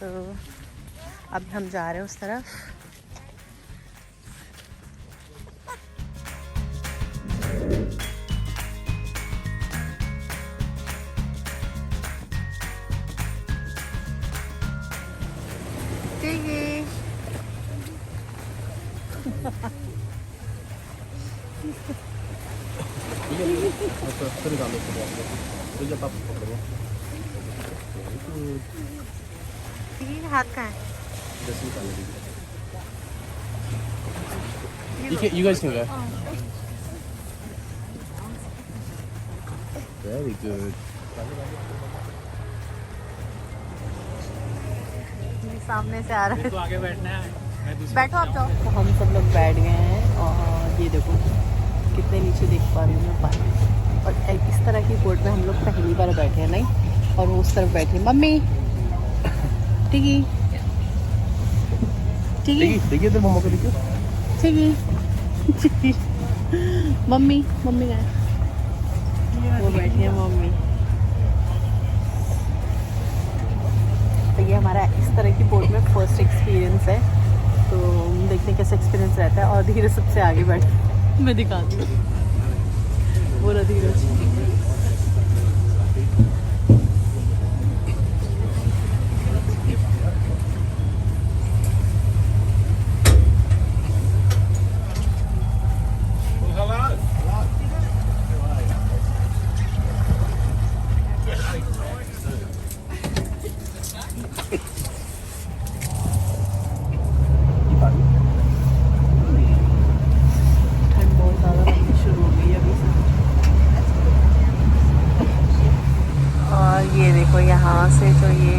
तो अब हम जा रहे हैं उस तरफ। हाथ का है। You guys can go. Very good. सामने से आ रहा है। तो आगे बैठना है। बैठो आप जाओ। तो हम सब लोग बैठ गए हैं और ये देखो कितने नीचे देख पा रही हूँ मैं पानी। और इस तरह की बोट में हम लोग पहली बार बैठे हैं नहीं, और वो उस तरफ बैठी मम्मी। टिकी टिकी देखिए इधर मम्मा को देखिए। टिकी मम्मी मम्मी का वो बैठी है मम्मी। तो ये हमारा इस तरह की बोट में फर्स्ट एक्सपीरियंस है, तो देखते हैं कैसा एक्सपीरियंस रहता है। और धीरे सबसे आगे बैठ मैं दिखाती हूँ। बोला धीरज। ये देखो यहाँ से तो ये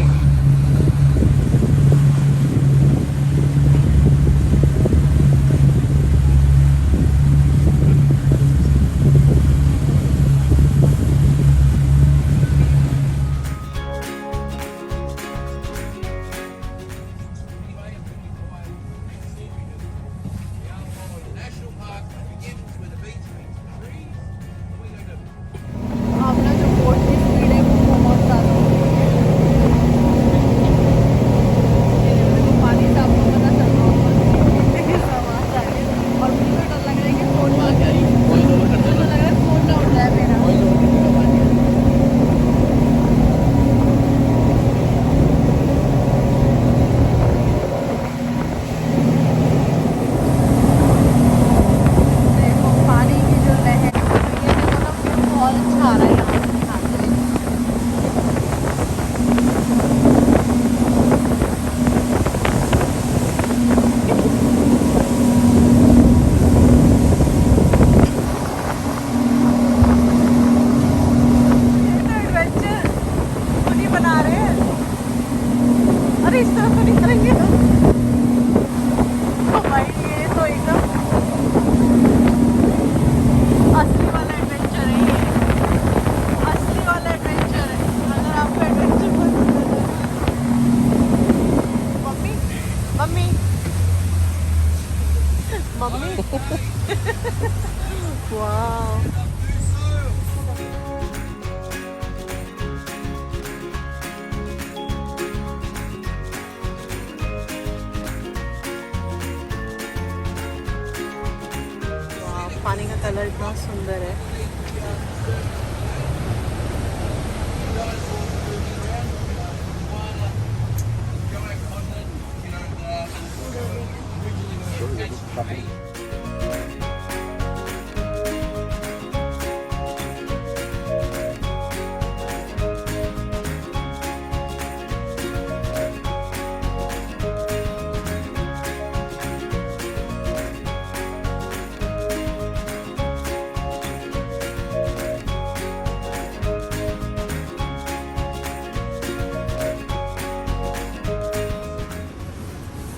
पानी का कलर इतना सुंदर है।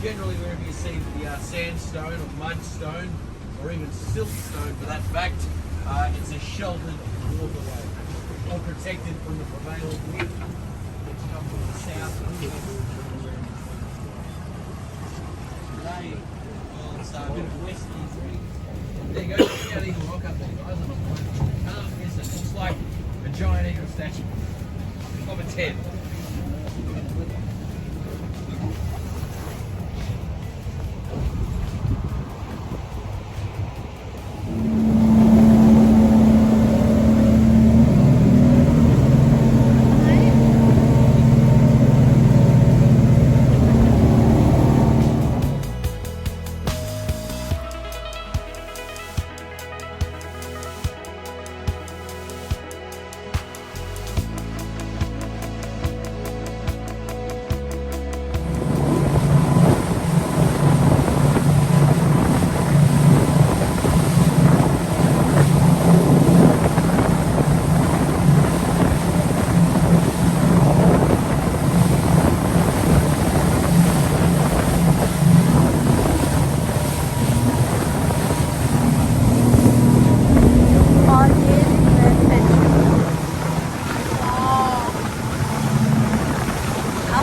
Generally, wherever you see the sandstone or mudstone, or even siltstone for that fact, it's a sheltered waterway, or protected from the prevailing wind, which comes from the south. Today, it's a bit of westerly breeze. There you go, check out Eagle Rock up there, guys. Can't miss it. Looks like a giant eagle statue of a 10.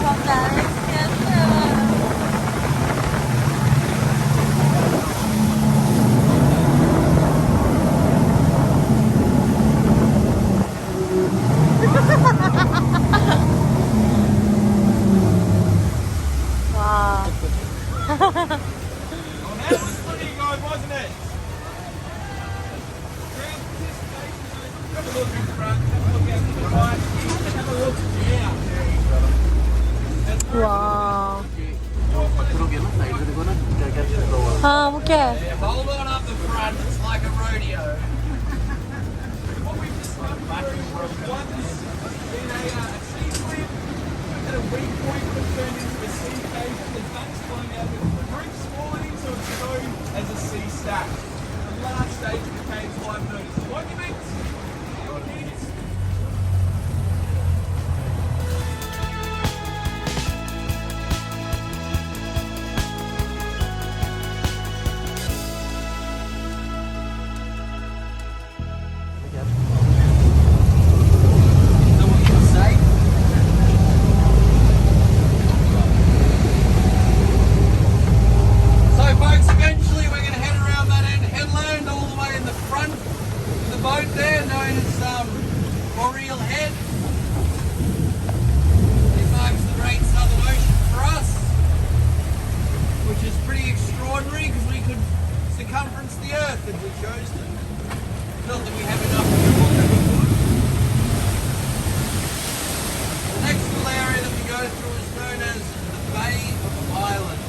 Wow. Well, that was pretty good, wasn't it? Crowd participation. Have a look in front, have a look out to the right, have a look down. Wow. पत्थरों के ना side में देखो ना क्या क्या चल रहा है हाँ वो क्या है? Yeah, hold on up the front, it's like a rodeo. What we've discovered once in a sea slip at a weak point was turned into a sea cave. There's bugs flying out of the roof, spawning, so it's known as a sea stack. The last stage of the cave's life known as monuments. Circumference the earth if we chose to. Not that we have enough to do what we want. The next little area that we go through is known as the Bay of Ireland.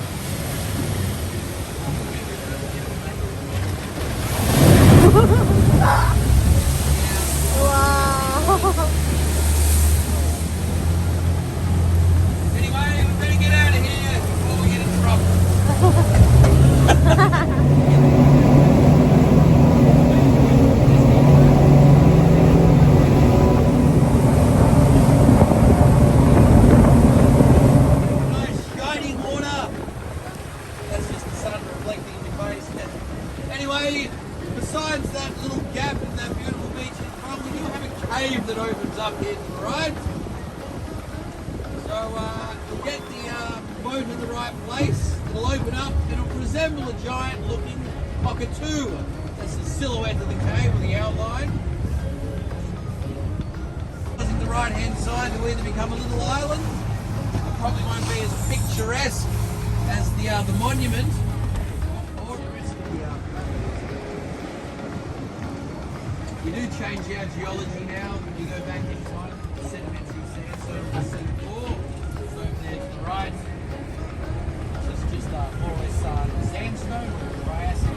Wow. Anyway, we better get out of here before we get in trouble. Anyway, besides that little gap in that beautiful beach in front, we do have a cave that opens up here to the right. So we'll get the boat in the right place. It'll open up and it'll resemble a giant looking cockatoo. That's the silhouette of the cave or the outline. On the right hand side will either become a little island. It probably won't be as picturesque as the monument. We do change our geology now when you go back in time. Sedimentary sandstone was C4. So over there to the right, it's just more or less sandstone or Triassic.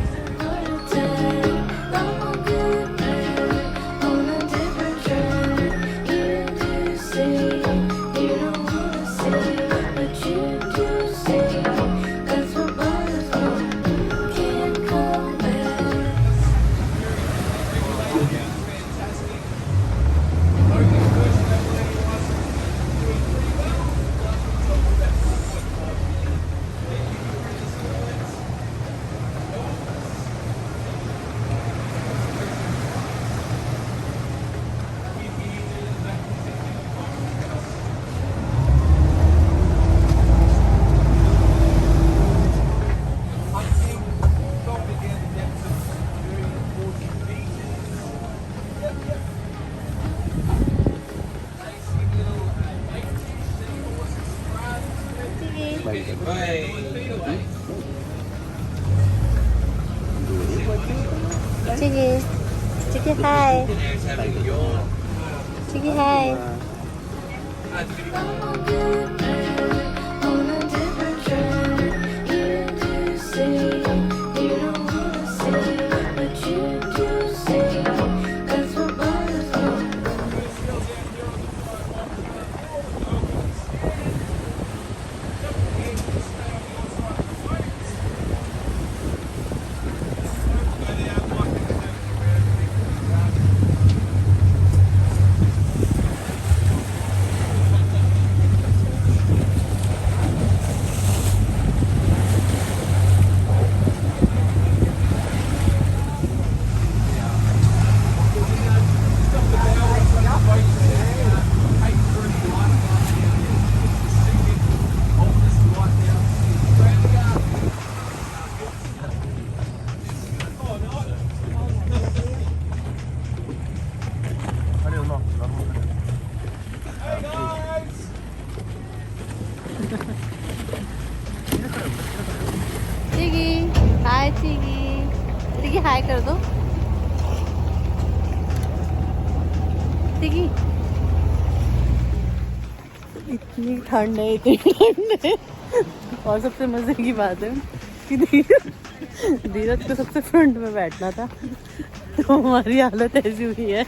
Chicky. Chicky, hi. Chicky, hi. Chigi, hi Chigi, Chigi हाय कर दो। Chigi, इतनी ठंड है, इतनी ठंड है। और सबसे मजे की बात है कि धीरज को सबसे फ्रंट में बैठना था, तो हमारी हालत ऐसी हुई है,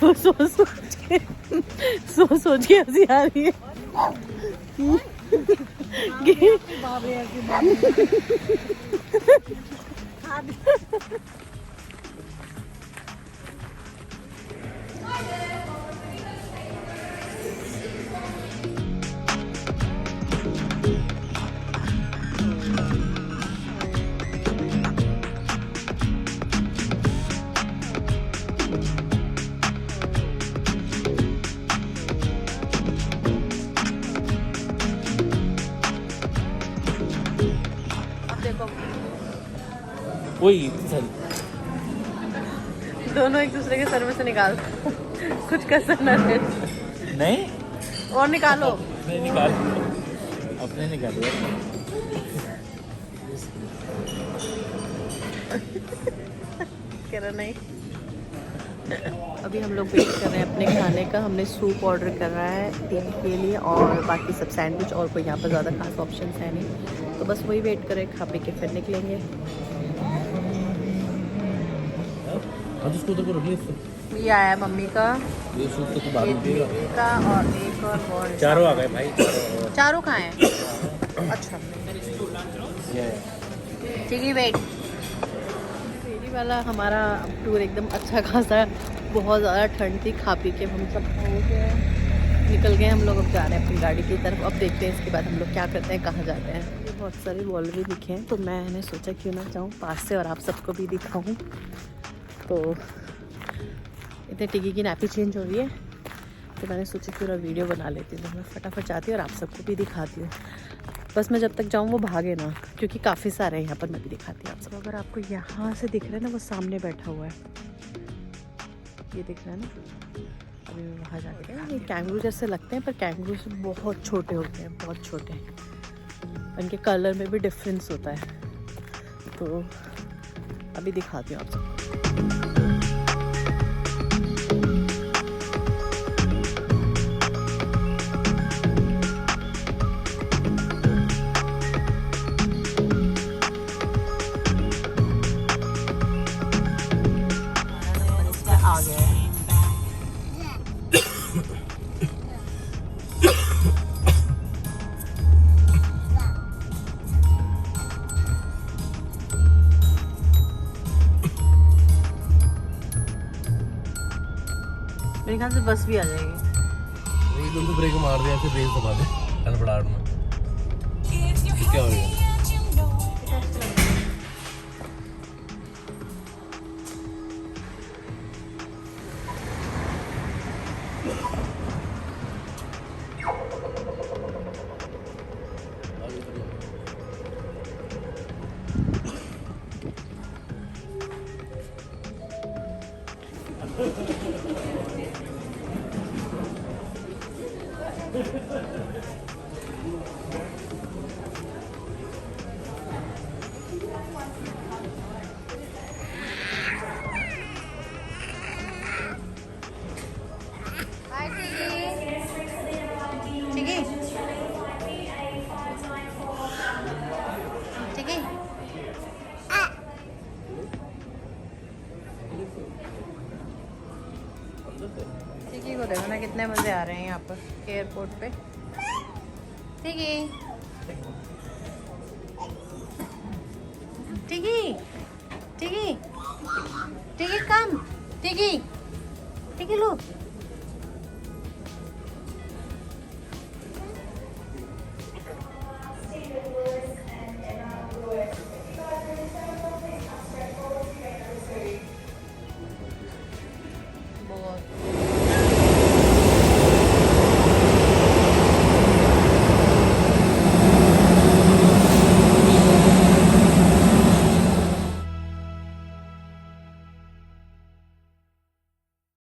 वो सोच सोच के हंसी आ रही है कि वही दोनों एक दूसरे के सर में से निकाल कुछ कसर न रहे। नहीं और निकालो। नहीं निकाल, अपने निकालो। कह रहा नहीं। अभी हम लोग वेट कर रहे हैं अपने खाने का। हमने सूप ऑर्डर कर रहा है टीम के लिए और बाकी सब सैंडविच, और कोई यहाँ पर ज़्यादा खास ऑप्शन है नहीं, तो बस वही वेट करें, खा पी के फिर निकलेंगे। ये आया मम्मी का, ये सूप तो ये दीदी का, और एक और चारों आ गए भाई, चारों कहाँ हैं? अच्छा ठीक है, वेट। फेरी वाला हमारा टूर एकदम अच्छा खासा, बहुत ज़्यादा ठंड थी, खा पी के हम सब हो गए, निकल गए हम लोग। अब जा रहे हैं अपनी गाड़ी की तरफ। अब देखते हैं इसके बाद हम लोग क्या करते हैं, कहाँ जाते हैं। बहुत सारे वॉल भी दिखे हैं, तो मैंने सोचा क्यों ना जाऊँ पास से और आप सबको भी दिखाऊँ। तो इतने टिकी की नापी चेंज हो रही है, तो मैंने सोचा पूरा वीडियो बना लेती हूँ। तो मैं फटाफट जाती हूँ और आप सबको भी दिखाती हूँ। बस मैं जब तक जाऊँ वो भागे ना, क्योंकि काफ़ी सारे हैं यहाँ पर, मैं भी दिखाती हूँ आप सब। अगर आपको यहाँ से दिख रहा है ना, वो सामने बैठा हुआ है, ये दिख रहा है ना। अभी मैं वहाँ जाके, ये कैंगरू जैसे लगते हैं, पर कैंगरू से बहुत छोटे होते हैं, बहुत छोटे। इनके कलर में भी डिफरेंस होता है, तो अभी दिखाती हूँ आप सबको। आ गया है। मेरे ख्याल से बस भी आ जाएगी। एकदम तो ब्रेक मार दिया, फिर रेस दबा दे हड़बड़ाहट में, क्या हो गया? चिकी को देखो ना कितने मजे आ रहे हैं यहाँ पर एयरपोर्ट पे। चिकी चिकी चिकी चिकी कम, चिकी चिकी लो।